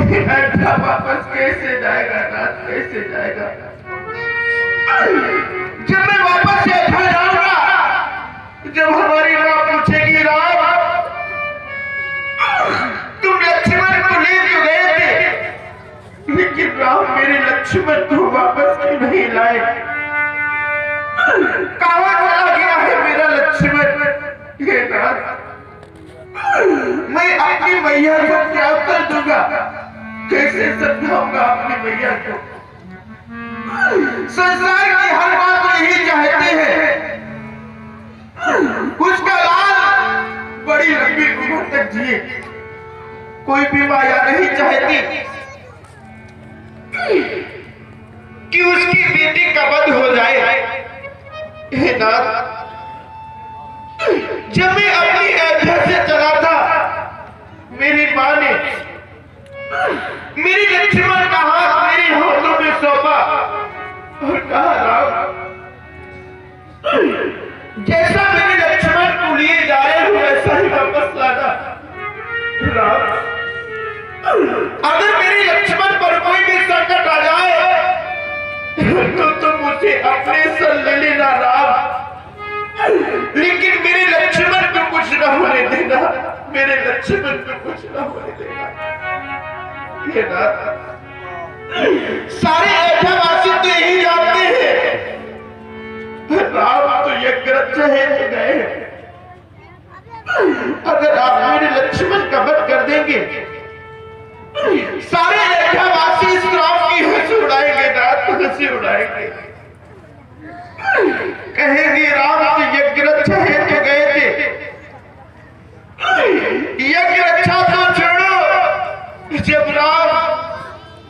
अयोध्या वापस कैसे जाएगा नाथ, कैसे जाएगा? जब मैं वापस अयोध्या जाऊंगा, जब हमारी माँ पूछेगी राम तुम लक्ष्मण को ले तो गए थे, लेकिन राम मेरे लक्ष्मण को वापस क्यों नहीं लाए? कहां चला गया है मेरा लक्ष्मण? हे नाथ, मैं अपनी मैया को क्या कर दूंगा? कैसे समझाऊंगा अपनी मैया को? संसार की हर बात को यही चाहते हैं, उसका लाल बड़ी लंबी उम्र तक जिए। कोई भी माया नहीं चाहती कि उसकी बेटी का वध हो जाए। हे नाथ, जब मैं अपनी अयोध्या से चला था, मेरी माँ ने मेरी लक्ष्मण का हाथ मेरे हाथों में सौंपा और कहा राम जैसा मेरे लक्ष्मण को लिए जा रहे हो वैसा ही वापस लाना। राम, अगर मेरे लक्ष्मण पर कोई भी संकट आ जाए तो तुम मुझे अपने संग ले लेना राम, लेकिन मेरे लक्ष्मण को कुछ न होने देना, मेरे लक्ष्मण को कुछ न होने देना। ये नाथ, सारे अयोध्यावासी तो यही जानते हैं राम तो यज्ञरथ है तो गए। अगर आप मेरे लक्ष्मण का वध कर देंगे, सारे अयोध्यावासी इस राम की हंसी उड़ाएंगे, नाथ हंसी उड़ाएंगे, कहेंगे राम तो यज्ञरथ है तो गए थे। यज्ञ रक्षा तो छोड़ो, जब राम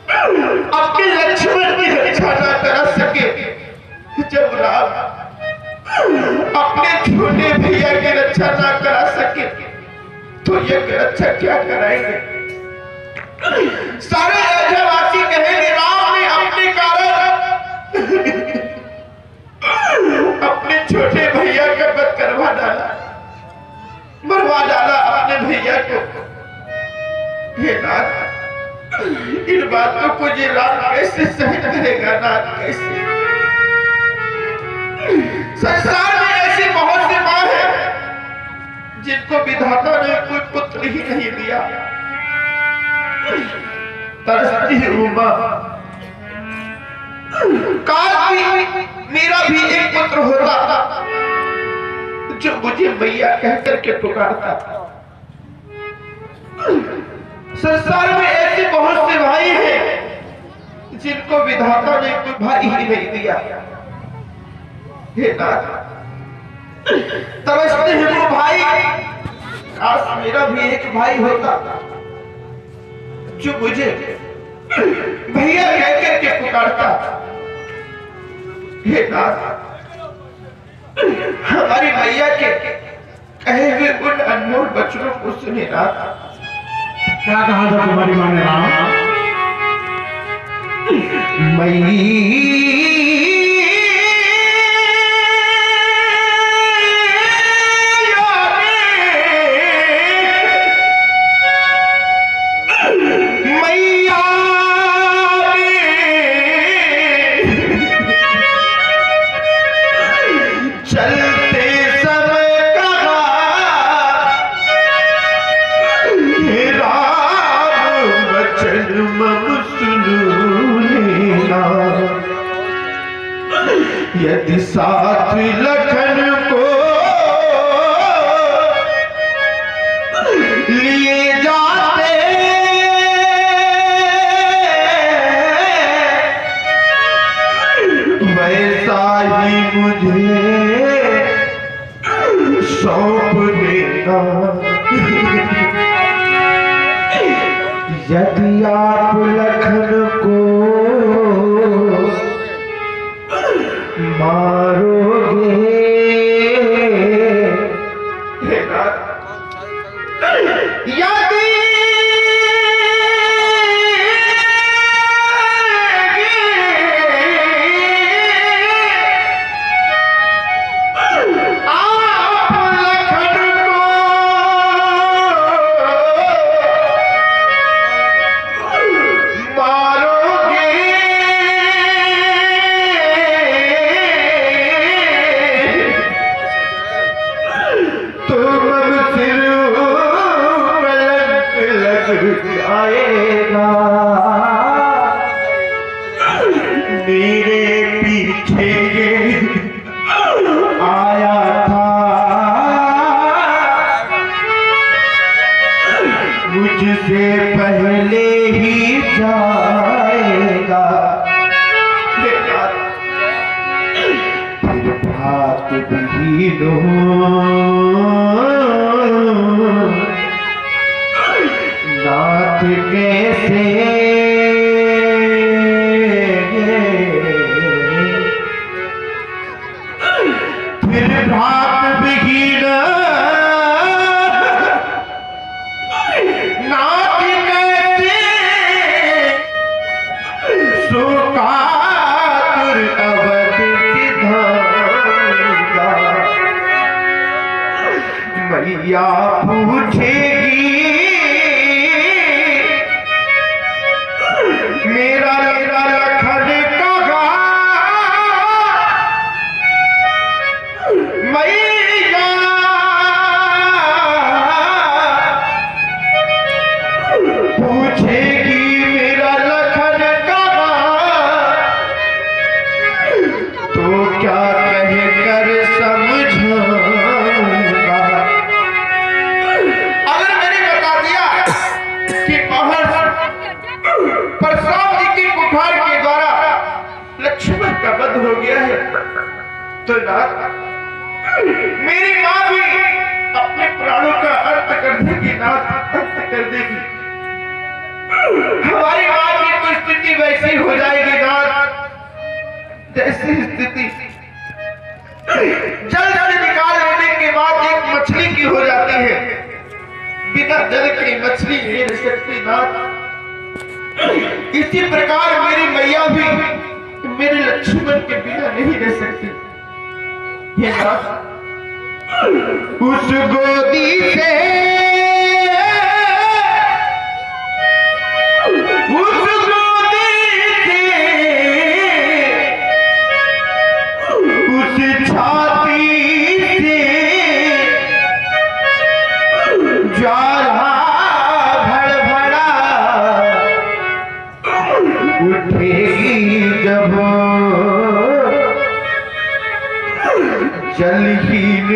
अपने लक्ष्मण की रक्षा न कर सके, जब राम अपने छोटे भैया की रक्षा ना करा सके, तो यज्ञ रक्षा क्या कराएंगे? सारे अयोध्यावासी कहेंगे राम ने अपने कारण अपने छोटे भैया का वध करवा डाला, मरवा डाला अपने भैया को। हे नाथ, इन बातों को ये राम कैसे सहन करेगा? नाथ कैसे? संसार में ऐसी बहुत सी मां है जिनको विधाता ने कोई पुत्र ही नहीं दिया। तरसती है वो मां, काश मेरा भी एक पुत्र होता जो मुझे मैया कहकर के पुकारता। संसार में ऐसे बहुत से भाई हैं जिनको विधाता ने कोई भाई ही नहीं दिया। हे नाथ, तरसते हैं वो भाई, काश मेरा भी एक भाई होता जो मुझे भैया कहकर के पुकारता। हे नाथ, हमारी मैया के कहे हुए उन अनमोल बच्चों को सुने नाथ। क्या कहा था तुम्हारी माँ ने? राम यदि साथ लखन को लिए जाते वैसा ही मुझे सौंप देना। यदि आप लखन को मारोगे, यदि आप लखन को या पूछेगी मेरा लखन कहाँ मैया, पूछेगी मेरा लखन कहाँ, तो क्या कह कर समझाऊंगा। अगर मैंने बता दिया कि बाहर परशुराम जी की कुठार के द्वारा लक्ष्मण का वध हो गया है, तो नाथ मेरी माँ भी अपने प्राणों का अर्थ कर देगी, नाथ अर्थ कर देगी। हमारी माँ की तो स्थिति वैसी हो जाएगी नाथ जैसी स्थिति जल निकाल लेने के बाद एक मछली की हो जाती है। बिना जल की मछली नहीं रह सकती नाथ। इसी प्रकार मेरी मैया भी मेरे लक्ष्मण के बिना नहीं रह सकती। ये नाथ उस गोदी से उस छाती से ज्वाला भड़भड़ा उठेगी जब जलहीन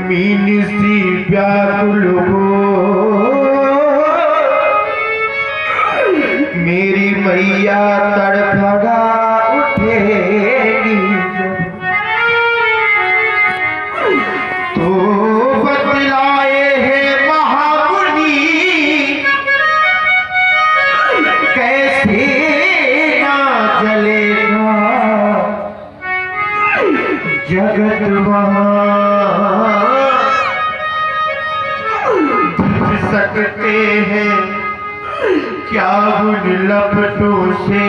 मीन सी व्याकुल हो, मेरी मैया तड़फड़ा उठेगी तो बतलाए है महामुनि कैसे ना जलेगा जगत वहाँ सकते हैं क्या उन लपटों से